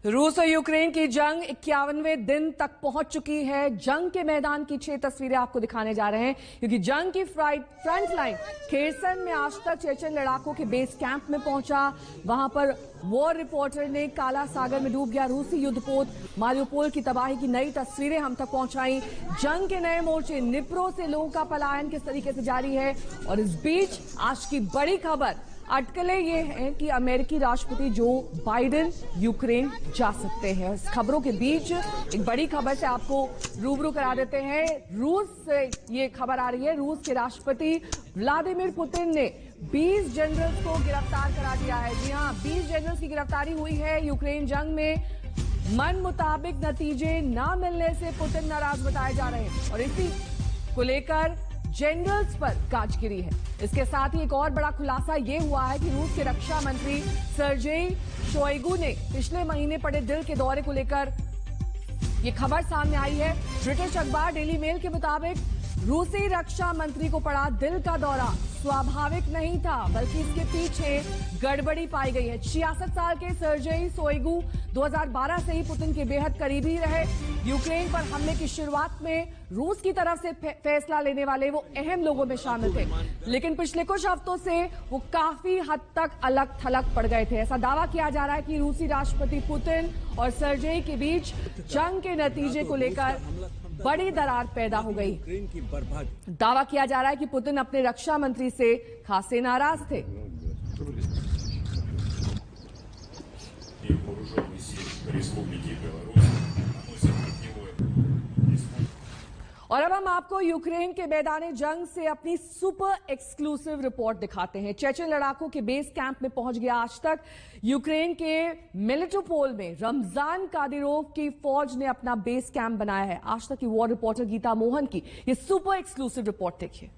रूस और यूक्रेन की जंग 51वें दिन तक पहुंच चुकी है। जंग के मैदान की 6 तस्वीरें आपको दिखाने जा रहे हैं, क्योंकि जंग की फ्रंट लाइन खेरसन में आज तक चेचन लड़ाकों के बेस कैंप में पहुंचा। वहां पर वॉर रिपोर्टर ने काला सागर में डूब गया रूसी युद्धपोत मारियोपोल की तबाही की नई तस्वीरें हम तक पहुंचाई। जंग के नए मोर्चे निप्रो से लोगों का पलायन किस तरीके से जारी है, और इस बीच आज की बड़ी खबर अटकलें ये हैं कि अमेरिकी राष्ट्रपति जो बाइडेन यूक्रेन जा सकते हैं। इस खबरों के बीच एक बड़ी खबर से आपको रूबरू करा देते हैं। रूस से ये खबर आ रही है, रूस के राष्ट्रपति व्लादिमीर पुतिन ने 20 जनरल्स को गिरफ्तार करा दिया है। जी हां, 20 जनरल्स की गिरफ्तारी हुई है। यूक्रेन जंग में मन मुताबिक नतीजे न मिलने से पुतिन नाराज बताए जा रहे हैं, और इसी को लेकर जनरल्स पर गाज गिरी है। इसके साथ ही एक और बड़ा खुलासा यह हुआ है कि रूस के रक्षा मंत्री सर्जेई शोइगु ने पिछले महीने पड़े दिल के दौरे को लेकर यह खबर सामने आई है। ब्रिटिश अखबार डेली मेल के मुताबिक रूसी रक्षा मंत्री को पड़ा दिल का दौरा स्वाभाविक नहीं था, बल्कि इसके पीछे गड़बड़ी पाई गई है। 66 साल के सर्जेई शोइगु 2012 से ही पुतिन के बेहद करीबी रहे। यूक्रेन पर हमले की शुरुआत में रूस की तरफ से फैसला लेने वाले वो अहम लोगों में शामिल थे, लेकिन पिछले कुछ हफ्तों से वो काफी हद तक अलग थलग पड़ गए थे। ऐसा दावा किया जा रहा है कि रूसी राष्ट्रपति पुतिन और सर्जेई के बीच जंग के नतीजे को लेकर बड़ी दरार पैदा हो गई। दावा किया जा रहा है कि पुतिन अपने रक्षा मंत्री से खासे नाराज थे। और अब हम आपको यूक्रेन के मैदाने जंग से अपनी सुपर एक्सक्लूसिव रिपोर्ट दिखाते हैं। चेचन लड़ाकों के बेस कैंप में पहुंच गया आज तक यूक्रेन के मेलिटोपोल में रमजान कादिरोव की फौज ने अपना बेस कैंप बनाया है। आज तक की वॉर रिपोर्टर गीता मोहन की ये सुपर एक्सक्लूसिव रिपोर्ट देखिए।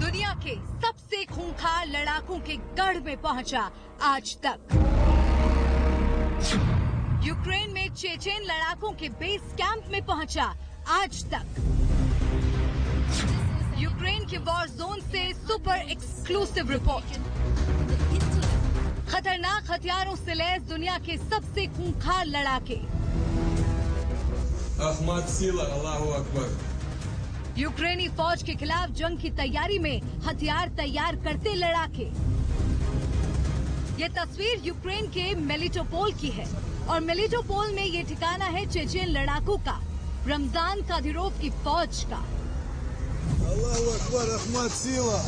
दुनिया के सबसे खूंखार लड़ाकों के गढ़ में पहुंचा आज तक। यूक्रेन में चेचेन लड़ाकों के बेस कैंप में पहुंचा आज तक। यूक्रेन के वॉर जोन से सुपर एक्सक्लूसिव रिपोर्ट। खतरनाक हथियारों से लैस दुनिया के सबसे खूंखार लड़ाके। अहमद सीला, अल्लाहू अकबर। यूक्रेनी फौज के खिलाफ जंग की तैयारी में हथियार तैयार करते लड़ाके। ये तस्वीर यूक्रेन के मेलिटोपोल की है, और मेलिटोपोल में ये ठिकाना है चेचेन लड़ाकों का, रमजान कादिरोव की फौज का। अल्लाहू अकबर, अहमद सीला।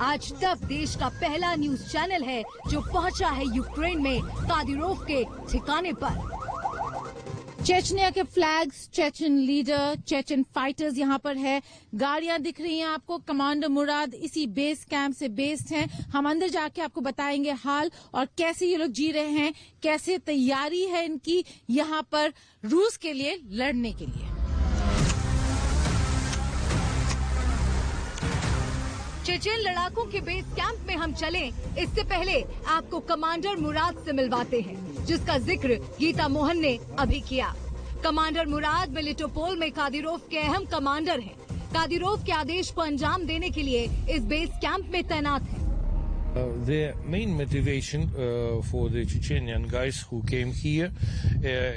आज तक देश का पहला न्यूज चैनल है जो पहुंचा है यूक्रेन में कादिरोव के ठिकाने पर। चेचनिया के flags, Chechen leader, Chechen fighters यहाँ पर है। गाड़ियां दिख रही हैं आपको। कमांडर मुराद इसी बेस कैंप से बेस्ड हैं। हम अंदर जाके आपको बताएंगे हाल और कैसे ये लोग जी रहे हैं, कैसे तैयारी है इनकी यहाँ पर रूस के लिए लड़ने के लिए। चेचेन लड़ाकों के बेस कैंप में हम चलें, इससे पहले आपको कमांडर मुराद से मिलवाते हैं, जिसका जिक्र गीता मोहन ने अभी किया। कमांडर मुराद मेलिटोपोल में कादिरोव के अहम कमांडर हैं। कादिरोव के आदेश को अंजाम देने के लिए इस बेस कैंप में तैनात हैं। The main motivation for the Chechenian guys who came here,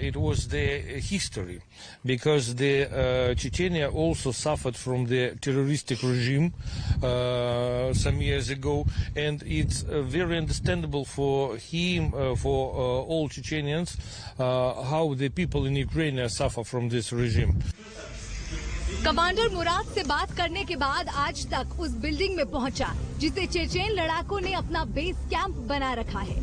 it was their history, because the Chechnya also suffered from the terroristic regime some years ago, and it's very understandable for him, for all Chechenians, how the people in Ukraine suffer from this regime. Commander Murad से बात करने के बाद आज तक उस building में पहुंचा जिसे चेचेन लड़ाकों ने अपना बेस कैंप बना रखा है।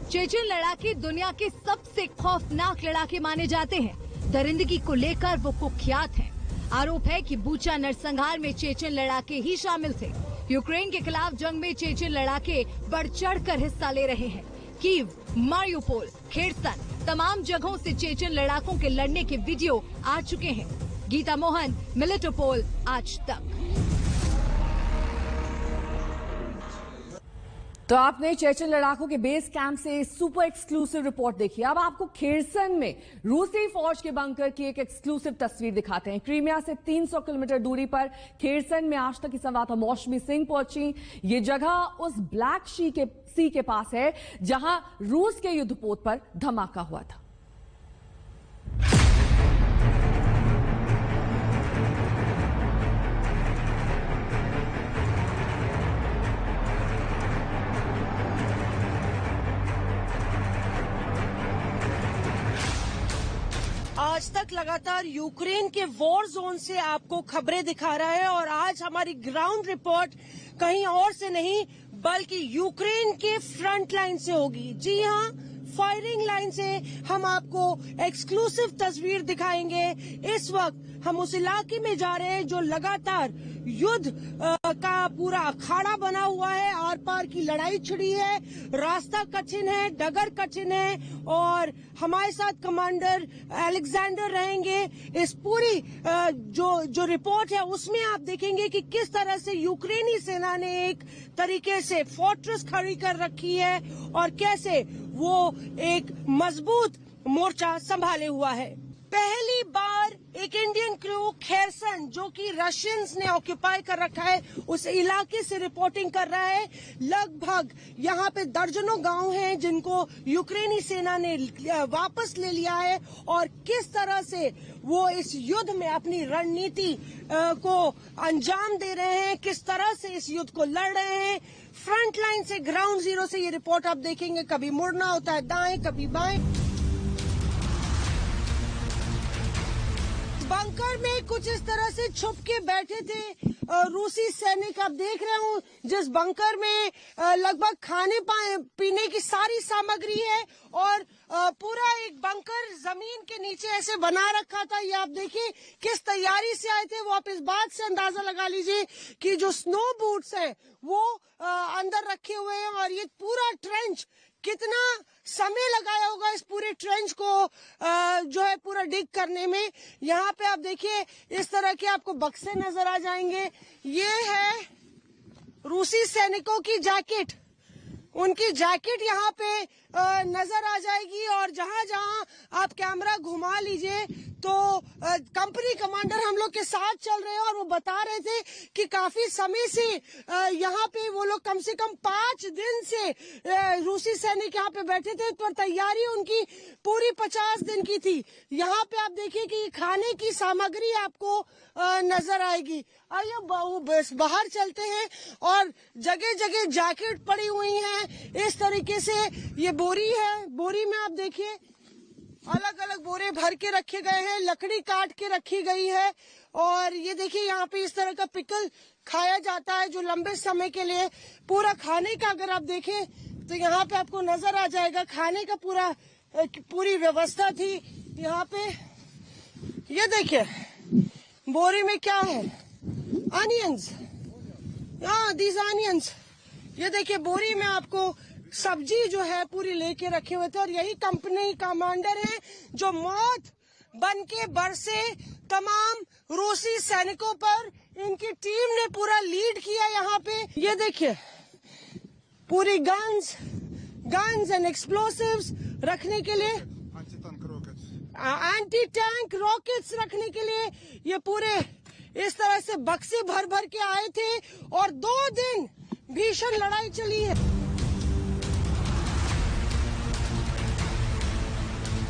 चेचेन लड़ाके दुनिया के सबसे खौफनाक लड़ाके माने जाते हैं। दरिंदगी को लेकर वो कुख्यात हैं। आरोप है कि बूचा नरसंहार में चेचेन लड़ाके ही शामिल थे। यूक्रेन के खिलाफ जंग में चेचेन लड़ाके बढ़ चढ़ कर हिस्सा ले रहे हैं। कीव, मारियोपोल, खेरसन, तमाम जगहों से चेचेन लड़ाकों के लड़ने के वीडियो आ चुके हैं। गीता मोहन, मिलिटोपोल, आज तक। तो आपने चेचन लड़ाकों के बेस कैंप से सुपर एक्सक्लूसिव रिपोर्ट देखी। अब आपको खेरसन में रूसी फौज के बंकर की एक एक्सक्लूसिव तस्वीर दिखाते हैं। क्रीमिया से 300 किलोमीटर दूरी पर खेरसन में आज तक की संवाददाता मौसमी सिंह पहुंची। ये जगह उस ब्लैक सी के पास है जहां रूस के युद्धपोत पर धमाका हुआ था। आज तक लगातार यूक्रेन के वॉर जोन से आपको खबरें दिखा रहा है और आज हमारी ग्राउंड रिपोर्ट कहीं और से नहीं बल्कि यूक्रेन के फ्रंट लाइन से होगी। जी हाँ, फायरिंग लाइन से हम आपको एक्सक्लूसिव तस्वीर दिखाएंगे। इस वक्त हम उस इलाके में जा रहे हैं जो लगातार युद्ध का पूरा अखाड़ा बना हुआ है। आर पार की लड़ाई छिड़ी है, रास्ता कठिन है, डगर कठिन है और हमारे साथ कमांडर अलेक्जेंडर रहेंगे। इस पूरी जो रिपोर्ट है उसमें आप देखेंगे कि किस तरह से यूक्रेनी सेना ने एक तरीके से फोर्ट्रेस खड़ी कर रखी है और कैसे वो एक मजबूत मोर्चा संभाले हुआ है। पहली बार एक इंडियन क्रू खेरसन जो कि रशियंस ने ऑक्यूपाई कर रखा है उस इलाके से रिपोर्टिंग कर रहा है। लगभग यहाँ पे दर्जनों गांव हैं जिनको यूक्रेनी सेना ने वापस ले लिया है और किस तरह से वो इस युद्ध में अपनी रणनीति को अंजाम दे रहे हैं, किस तरह से इस युद्ध को लड़ रहे हैं। फ्रंट लाइन से, ग्राउंड जीरो से ये रिपोर्ट आप देखेंगे। कभी मुड़ना होता है दाएं, कभी बाएं। बंकर में कुछ इस तरह से छुप के बैठे थे रूसी सैनिक। आप देख रहे हो जिस बंकर में लगभग खाने पीने की सारी सामग्री है और पूरा एक बंकर जमीन के नीचे ऐसे बना रखा था। ये आप देखिए किस तैयारी से आए थे। वो आप इस बात से अंदाजा लगा लीजिए कि जो स्नो बूट्स है वो अंदर रखे हुए हैं और ये पूरा ट्रेंच कितना समय लगाया होगा इस पूरे ट्रेंच को जो है पूरा डिग करने में। यहाँ पे आप देखिए इस तरह के आपको बक्से नजर आ जाएंगे। ये है रूसी सैनिकों की जैकेट, उनकी जैकेट यहाँ पे नजर आ जाएगी और जहां जहां आप कैमरा घुमा लीजिए तो कंपनी कमांडर हम लोग के साथ चल रहे हैं और वो बता रहे थे कि काफी समय से यहाँ पे वो लोग कम से कम 5 दिन से रूसी सैनिक यहाँ पे बैठे थे पर तैयारी उनकी पूरी 50 दिन की थी। यहाँ पे आप देखिए कि खाने की सामग्री आपको नजर आएगी। आइए बाहर चलते हैं और जगह जगह जैकेट पड़ी हुई हैं। इस तरीके से ये बोरी है, बोरी में आप देखिए अलग अलग बोरे भर के रखे गए हैं, लकड़ी काट के रखी गई है और ये देखिए यहाँ पे इस तरह का पिकल खाया जाता है जो लंबे समय के लिए पूरा खाने का अगर आप देखें तो यहाँ पे आपको नजर आ जाएगा खाने का पूरी व्यवस्था थी यहाँ पे। ये देखिए बोरी में क्या है, अनियंस, दीज अनियंस। ये देखिए बोरी में आपको सब्जी जो है पूरी लेके रखे हुए थे और यही कंपनी कमांडर है जो मौत बन के बरसे तमाम रूसी सैनिकों पर। इनकी टीम ने पूरा लीड किया यहाँ पे। ये देखिए पूरी गन्स एंड एक्सप्लोसिव्स रखने के लिए, एंटी टैंक रॉकेट्स रखने के लिए ये पूरे इस तरह से बक्से भर भर के आए थे और 2 दिन भीषण लड़ाई चली है।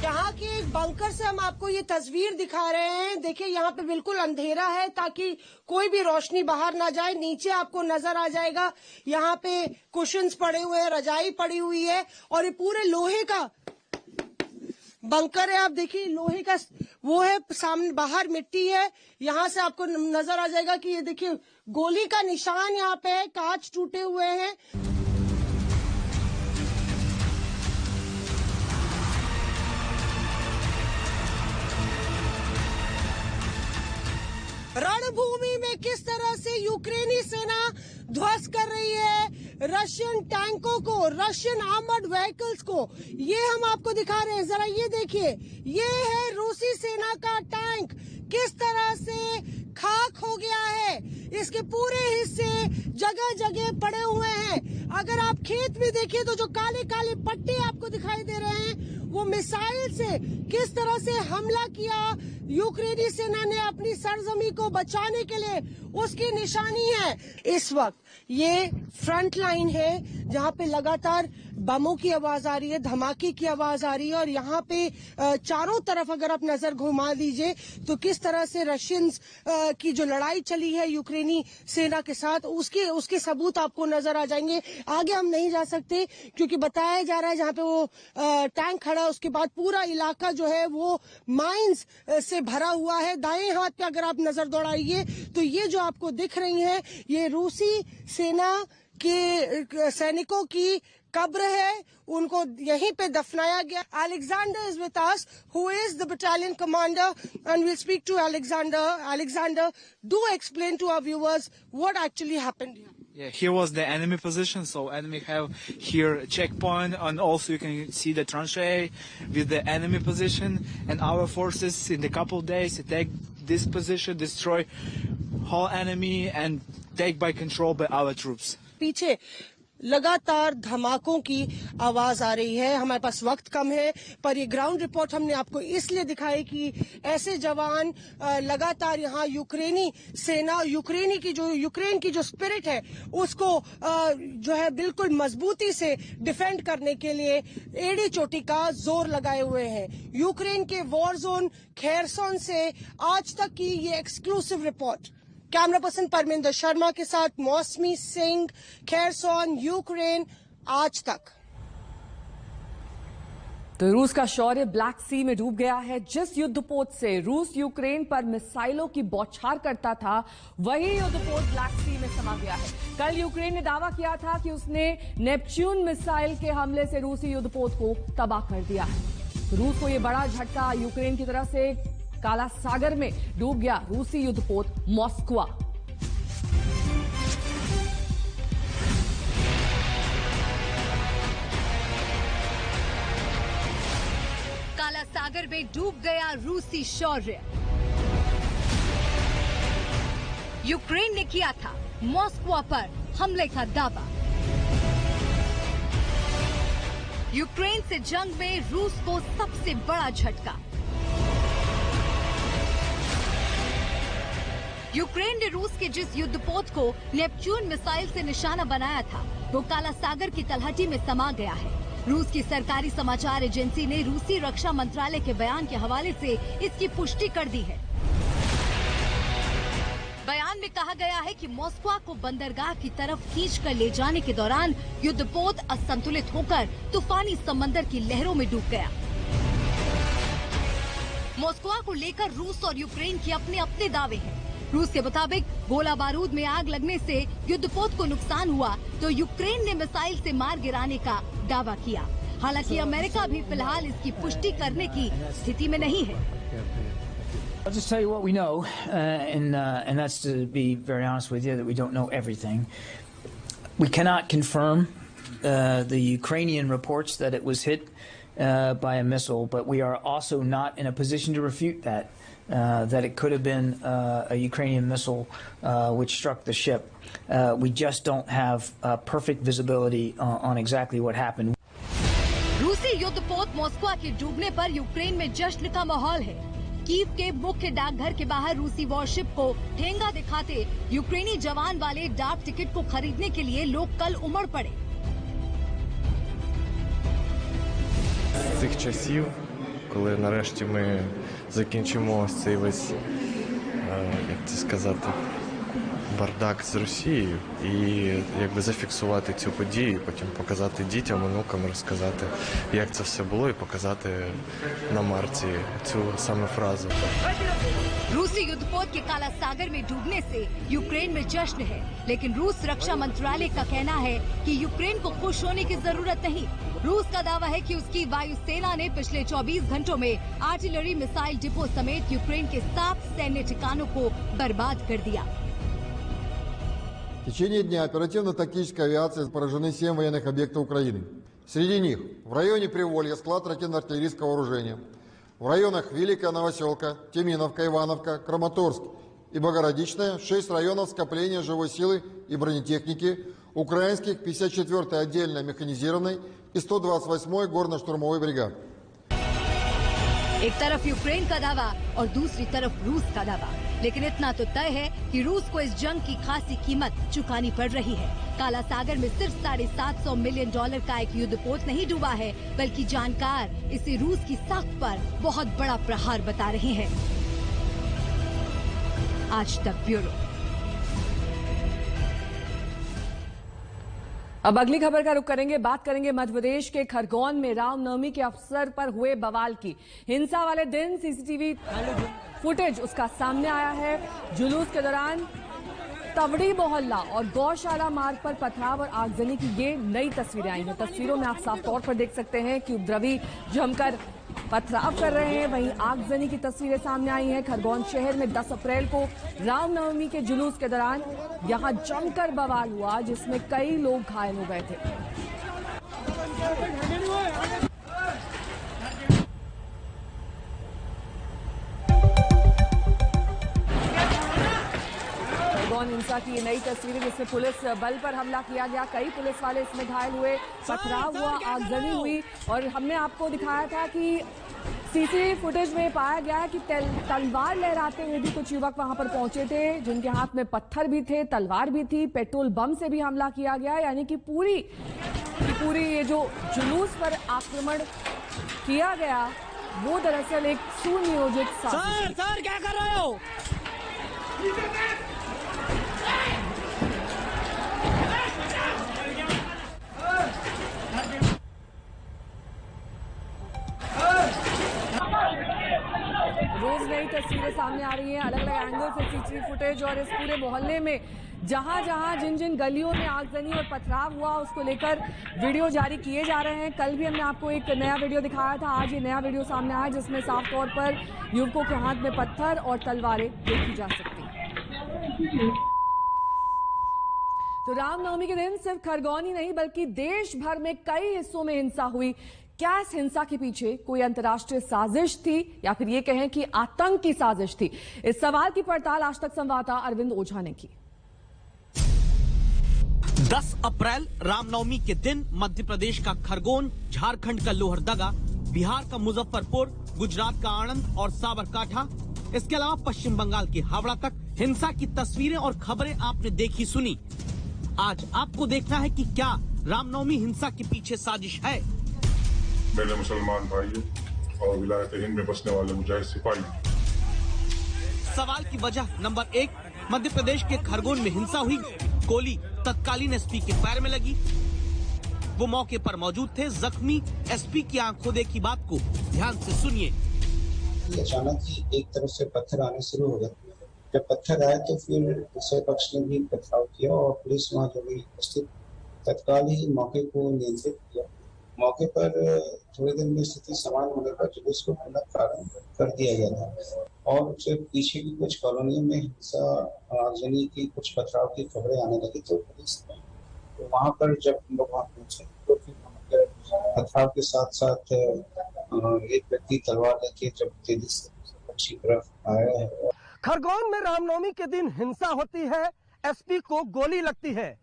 यहाँ के एक बंकर से हम आपको ये तस्वीर दिखा रहे हैं। देखिए यहाँ पे बिल्कुल अंधेरा है ताकि कोई भी रोशनी बाहर ना जाए। नीचे आपको नजर आ जाएगा यहाँ पे कुशन्स पड़े हुए हैं, रजाई पड़ी हुई है और ये पूरे लोहे का बंकर है। आप देखिए लोहे का वो है, सामने बाहर मिट्टी है। यहाँ से आपको नजर आ जाएगा कि ये देखिए गोली का निशान यहाँ पे है, कांच टूटे हुए हैं। रणभूमि में किस तरह से यूक्रेनी सेना ध्वस्त कर रही है रशियन टैंकों को, रशियन आर्मर्ड व्हीकल्स को, ये हम आपको दिखा रहे हैं। जरा ये देखिए, ये है रूसी सेना का टैंक किस तरह हो गया है। इसके पूरे हिस्से जगह जगह पड़े हुए हैं। अगर आप खेत में देखिए तो जो काले काले पट्टे आपको दिखाई दे रहे हैं वो मिसाइल से किस तरह से हमला किया यूक्रेनी सेना ने अपनी सरजमी को बचाने के लिए, उसकी निशानी है। इस वक्त ये फ्रंट लाइन है जहां पे लगातार बमों की आवाज आ रही है, धमाके की आवाज आ रही है और यहाँ पे चारों तरफ अगर आप नजर घुमा दीजिए तो किस तरह से रशियंस की जो लड़ाई चली है यूक्रेनी सेना के साथ उसके सबूत आपको नजर आ जाएंगे। आगे हम नहीं जा सकते क्योंकि बताया जा रहा है जहाँ पे वो टैंक खड़ा है उसके बाद पूरा इलाका जो है वो माइंस से भरा हुआ है। दाएं हाथ पे अगर आप नजर दौड़ाइए तो ये जो आपको दिख रही है ये रूसी सेना के सैनिकों की कब्र है, उनको यहीं पे दफनाया गया। Alexander is with us, who is the battalion commander, and we'll speak to Alexander. Alexander, do explain to our viewers what actually happened here. Yeah, here was the enemy position, so enemy have here a checkpoint, and also you can see the tranchee with the enemy position, and our forces in a couple of days attack this position, destroy whole enemy, and take by control by our troops. पीछे लगातार धमाकों की आवाज आ रही है। हमारे पास वक्त कम है पर ये ग्राउंड रिपोर्ट हमने आपको इसलिए दिखाई कि ऐसे जवान लगातार यहाँ यूक्रेनी सेना, यूक्रेन की जो स्पिरिट है उसको जो है बिल्कुल मजबूती से डिफेंड करने के लिए एड़ी चोटी का जोर लगाए हुए हैं। यूक्रेन के वॉर जोन खेरसोन से आज तक की ये exclusive report. Camera person Parminder Sharma के साथ मौसमी सिंह, खेरसोन, यूक्रेन, आज तक। तो रूस का शौर्य ब्लैक सी में डूब गया है। जिस युद्धपोत से रूस यूक्रेन पर मिसाइलों की बौछार करता था वही युद्धपोत ब्लैक सी में समा गया है। कल यूक्रेन ने दावा किया था कि उसने नेपच्यून मिसाइल के हमले से रूसी युद्धपोत को तबाह कर दिया है। रूस को यह बड़ा झटका यूक्रेन की तरफ से काला सागर में डूब गया रूसी युद्धपोत मॉस्कवा। काला सागर में डूब गया रूसी शौर्य। यूक्रेन ने किया था मॉस्कवा पर हमले का दावा। यूक्रेन से जंग में रूस को सबसे बड़ा झटका। यूक्रेन ने रूस के जिस युद्धपोत को नेपच्यून मिसाइल से निशाना बनाया था वो काला सागर की तलहटी में समा गया है। रूस की सरकारी समाचार एजेंसी ने रूसी रक्षा मंत्रालय के बयान के हवाले से इसकी पुष्टि कर दी है। बयान में कहा गया है कि मॉस्को को बंदरगाह की तरफ खींचकर ले जाने के दौरान युद्धपोत असंतुलित होकर तूफानी समंदर की लहरों में डूब गया। मॉस्को को लेकर रूस और यूक्रेन के अपने अपने दावे हैं। रूस के मुताबिक गोला बारूद में आग लगने से युद्धपोत को नुकसान हुआ तो यूक्रेन ने मिसाइल से मार गिराने का दावा किया। हालांकि अमेरिका भी फिलहाल इसकी पुष्टि करने की स्थिति में नहीं है। I'll just tell you what we know, and that's to be very honest with you that we don't know everything. We cannot confirm the Ukrainian reports that it was hit by a missile, but we are also not in a position to refute that. That it could have been a Ukrainian missile which struck the ship. We just don't have perfect visibility on exactly what happened. रूसी युद्धपोत Moscow के डूबने पर Ukraine में जश्न का माहौल है। कीव के मुख्य डाकघर के बाहर रूसी वॉरशिप को ठेंगा दिखाते यूक्रेनी जवान वाले डाक टिकट को खरीदने के लिए लोग कल उमड़ पड़े। З цих часів, коли нарешті ми закінчимо цей весь, як це сказати, бардак з Росією і якби зафіксувати цю подію, потім показати дітям, онукам, розказати, як це все було і показати на марці цю саме фразу. रूसी युद्धपोत के काला सागर में डूबने से यूक्रेन में जश्न है, लेकिन रूस रक्षा मंत्रालय का कहना है कि यूक्रेन को खुश होने की जरूरत नहीं। रूस का दावा है कि उसकी वायुसेना ने पिछले 24 घंटों में आर्टिलरी मिसाइल डिपो समेत यूक्रेन के 7 सैन्य ठिकानों को बर्बाद कर दिया। В течение дня оперативно-тактической авиации поражены 7 военных объектов Украины. Среди них в районе Приволья склад ракетно-артиллерийского вооружения, в районах Великая Новоселка, Тиминовка, Ивановка, Краматорск и Богородичная, 6 районов скопления живой силы и бронетехники, украинских 54-й отдельно механизированной и 128-й горно-штурмовой бригад. एक तरफ यूक्रेन का दावा और दूसरी तरफ रूस का दावा, लेकिन इतना तो तय है कि रूस को इस जंग की खासी कीमत चुकानी पड़ रही है। काला सागर में सिर्फ $750 मिलियन का एक युद्धपोत नहीं डूबा है, बल्कि जानकार इसे रूस की साख पर बहुत बड़ा प्रहार बता रहे हैं। आज तक ब्यूरो। अब अगली खबर का रुख करेंगे, बात करेंगे मध्य प्रदेश के खरगोन में रामनवमी के अवसर पर हुए बवाल की। हिंसा वाले दिन सीसीटीवी फुटेज उसका सामने आया है। जुलूस के दौरान तवड़ी मोहल्ला और गौशाला मार्ग पर पथराव और आगजनी की ये नई तस्वीरें आई हैं। तस्वीरों में आप साफ तौर पर देख सकते हैं कि उपद्रवी जमकर पथराव कर रहे हैं। वहीं आगजनी की तस्वीरें सामने आई हैं। खरगोन शहर में 10 अप्रैल को रामनवमी के जुलूस के दौरान यहां जमकर बवाल हुआ, जिसमें कई लोग घायल हो गए थे। खरगोन हिंसा की नई तस्वीरें, जिसमें पुलिस बल पर हमला किया गया, कई पुलिस वाले इसमें घायल हुए, पथराव हुआ, आगजनी हुई। और हमने आपको दिखाया था कि सीसीटीवी फुटेज में पाया गया है कि तलवार लहराते हुए भी कुछ युवक वहां पर पहुंचे थे, जिनके हाथ में पत्थर भी थे, तलवार भी थी, पेट्रोल बम से भी हमला किया गया। यानी कि पूरी ये जो जुलूस पर आक्रमण किया गया वो दरअसल एक सुनियोजित साजिश। सर क्या कर रहे हो? रोज नई तस्वीरें सामने आ रही हैं, अलग अलग एंगल से सीसीटीवी फुटेज, और इस पूरे मोहल्ले में जहां जिन गलियों में आगजनी और पथराव हुआ उसको लेकर वीडियो जारी किए जा रहे हैं। कल भी हमने आपको एक नया वीडियो दिखाया था, आज ये नया वीडियो सामने आया जिसमें साफ तौर पर युवकों के हाथ में पत्थर और तलवारें देखी जा सकती हैं। तो रामनवमी के दिन सिर्फ खरगोन ही नहीं बल्कि देश भर में कई हिस्सों में हिंसा हुई। क्या इस हिंसा के पीछे कोई अंतर्राष्ट्रीय साजिश थी या फिर ये कहें कि आतंक की साजिश थी? इस सवाल की पड़ताल आज तक संवाददाता अरविंद ओझा ने की। 10 अप्रैल रामनवमी के दिन मध्य प्रदेश का खरगोन, झारखंड का लोहरदगा, बिहार का मुजफ्फरपुर, गुजरात का आणंद और साबरकांठा, इसके अलावा पश्चिम बंगाल के हावड़ा तक हिंसा की तस्वीरें और खबरें आपने देखी सुनी। आज आपको देखना है कि क्या रामनवमी हिंसा के पीछे साजिश है। मेरे मुसलमान भाइयों और विलायत हिंद में बसने वाले मुजाहिद सिपाही। सवाल की वजह नंबर 1, मध्य प्रदेश के खरगोन में हिंसा हुई, गोली तत्कालीन एसपी के पैर में लगी। वो मौके पर मौजूद थे। जख्मी एसपी की आंखों देखी बात को ध्यान से सुनिए। अचानक ही एक तरफ से पत्थर आने शुरू हो गए। जब पत्थर आए तो फिर दूसरे पक्ष ने भी पथराव किया और पुलिस वहां जो भी उपस्थित तत्काल ही मौके को नियंत्रित किया। मौके पर थोड़ी देर में स्थिति समान होने पर जुलूस को पुनः प्रारंभ कर दिया गया था और उससे पीछे की कुछ कॉलोनियों में हिंसा, आगजनी की, कुछ पथराव की खबरें आने लगी। तो पुलिस ने तो वहां पर जब हम लोग वहां पहुंचे तो फिर वहां पर पथराव के साथ साथ एक व्यक्ति तलवार लेके जब तेजी से अच्छी तरफ आया है। खरगोन में रामनवमी के दिन हिंसा होती है, एसपी को गोली लगती है।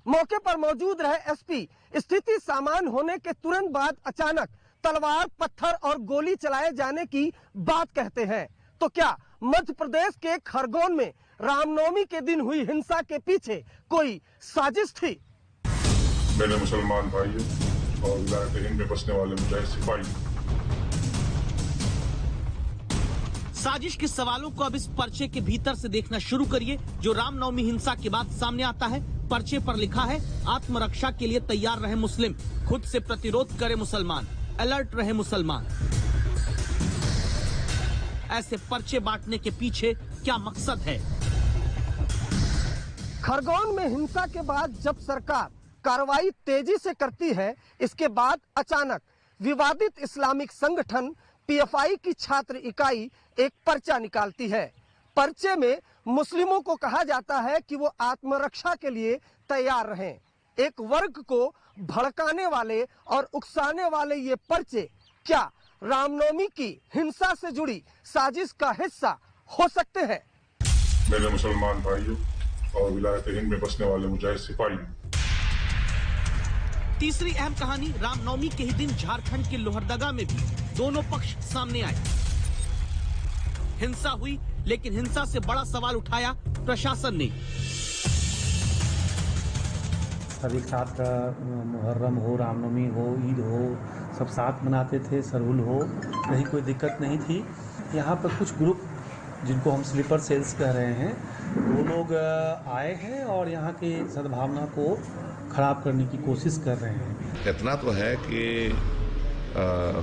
मौके पर मौजूद रहे एसपी स्थिति सामान्य होने के तुरंत बाद अचानक तलवार, पत्थर और गोली चलाए जाने की बात कहते हैं। तो क्या मध्य प्रदेश के खरगोन में रामनवमी के दिन हुई हिंसा के पीछे कोई साजिश थी? मेरे मुसलमान भाइयों और विलायत हिंद में बसने वाले मुजाहिद सिपाही। साजिश के सवालों को अब इस पर्चे के भीतर से देखना शुरू करिए, जो रामनवमी हिंसा के बाद सामने आता है। पर्चे पर लिखा है, आत्मरक्षा के लिए तैयार रहे मुस्लिम, खुद से प्रतिरोध करे मुसलमान, अलर्ट रहे मुसलमान। ऐसे पर्चे बांटने के पीछे क्या मकसद है? खरगोन में हिंसा के बाद जब सरकार कार्रवाई तेजी से करती है, इसके बाद अचानक विवादित इस्लामिक संगठन पीएफआई की छात्र इकाई एक पर्चा निकालती है। पर्चे में मुस्लिमों को कहा जाता है कि वो आत्मरक्षा के लिए तैयार रहें। एक वर्ग को भड़काने वाले और उकसाने वाले ये पर्चे क्या रामनवमी की हिंसा से जुड़ी साजिश का हिस्सा हो सकते हैं? मेरे मुसलमान भाइयों और विलायत हिंद में बसने वाले मुजाहिद सिपाही। तीसरी अहम कहानी, रामनवमी के ही दिन झारखंड के लोहरदगा में भी दोनों पक्ष सामने आए। हिंसा हुई, लेकिन हिंसा से बड़ा सवाल उठाया प्रशासन ने। सभी साथ मुहर्रम हो, रामनवमी हो, ईद हो, सब साथ मनाते थे। सरहुल हो, कहीं कोई दिक्कत नहीं थी। यहाँ पर कुछ ग्रुप जिनको हम स्लीपर सेल्स कह रहे हैं, वो लोग आए हैं और यहाँ की सद्भावना को खराब करने की कोशिश कर रहे हैं। इतना तो है कि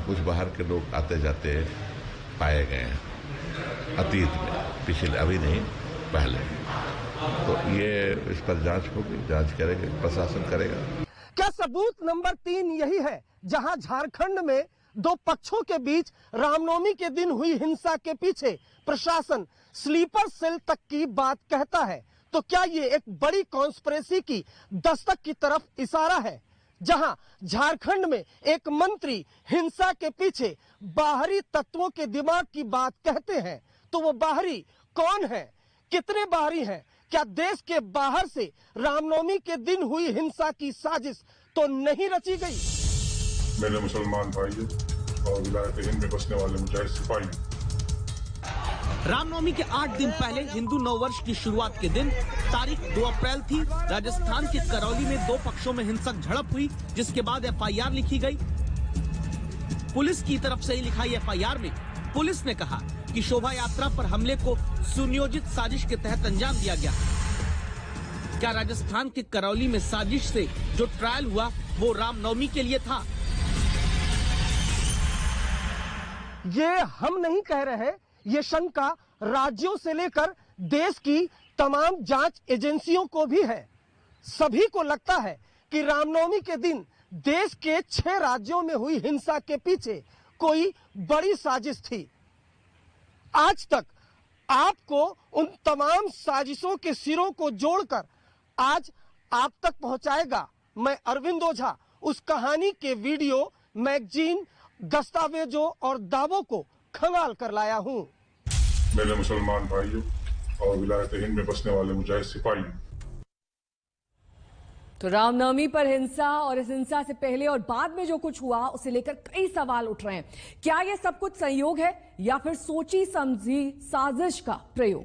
कुछ बाहर के लोग आते जाते पाए गए हैं अतीत में, पिछले, अभी नहीं पहले। तो ये इस पर जांच होगी, जांच करेंगे, प्रशासन करेगा। क्या सबूत नंबर 3 यही है जहां झारखंड में दो पक्षों के बीच रामनवमी के दिन हुई हिंसा के पीछे प्रशासन स्लीपर सेल तक की बात कहता है? तो क्या ये एक बड़ी कॉन्स्पिरेसी की दस्तक की तरफ इशारा है, जहां झारखंड में एक मंत्री हिंसा के पीछे बाहरी तत्वों के दिमाग की बात कहते हैं? तो वो बाहरी कौन है, कितने बाहरी हैं? क्या देश के बाहर से रामनवमी के दिन हुई हिंसा की साजिश तो नहीं रची गई? मेरे मुसलमान भाइयों और विलायत हिंद में बसने वाले मुजाहिद सिपाही। रामनवमी के 8 दिन पहले हिंदू नववर्ष की शुरुआत के दिन तारीख 2 अप्रैल थी। राजस्थान के करौली में दो पक्षों में हिंसक झड़प हुई, जिसके बाद FIR लिखी गई। पुलिस की तरफ से ही लिखाई FIR में पुलिस ने कहा कि शोभा यात्रा पर हमले को सुनियोजित साजिश के तहत अंजाम दिया गया। क्या राजस्थान के करौली में साजिश से जो ट्रायल हुआ वो रामनवमी के लिए था? ये हम नहीं कह रहे, ये शंका राज्यों से लेकर देश की तमाम जांच एजेंसियों को भी है। सभी को लगता है कि रामनवमी के दिन देश के 6 राज्यों में हुई हिंसा के पीछे कोई बड़ी साजिश थी। आज तक आपको उन तमाम साजिशों के सिरों को जोड़कर आज आप तक पहुंचाएगा मैं अरविंद ओझा, उस कहानी के वीडियो, मैगजीन, दस्तावेजों और दावों को खंगाल कर लाया हूं। मेरे मुसलमान भाइयों और विलायत हिंद में बसने वाले मुजाहिद सिपाही। तो रामनवमी पर हिंसा और इस हिंसा से पहले और बाद में जो कुछ हुआ उसे लेकर कई सवाल उठ रहे हैं। क्या यह सब कुछ संयोग है या फिर सोची समझी साजिश का प्रयोग?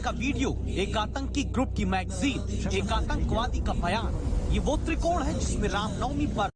का वीडियो, एक आतंकी ग्रुप की मैगजीन, एक आतंकवादी का बयान, ये वो त्रिकोण है जिसमें रामनवमी पर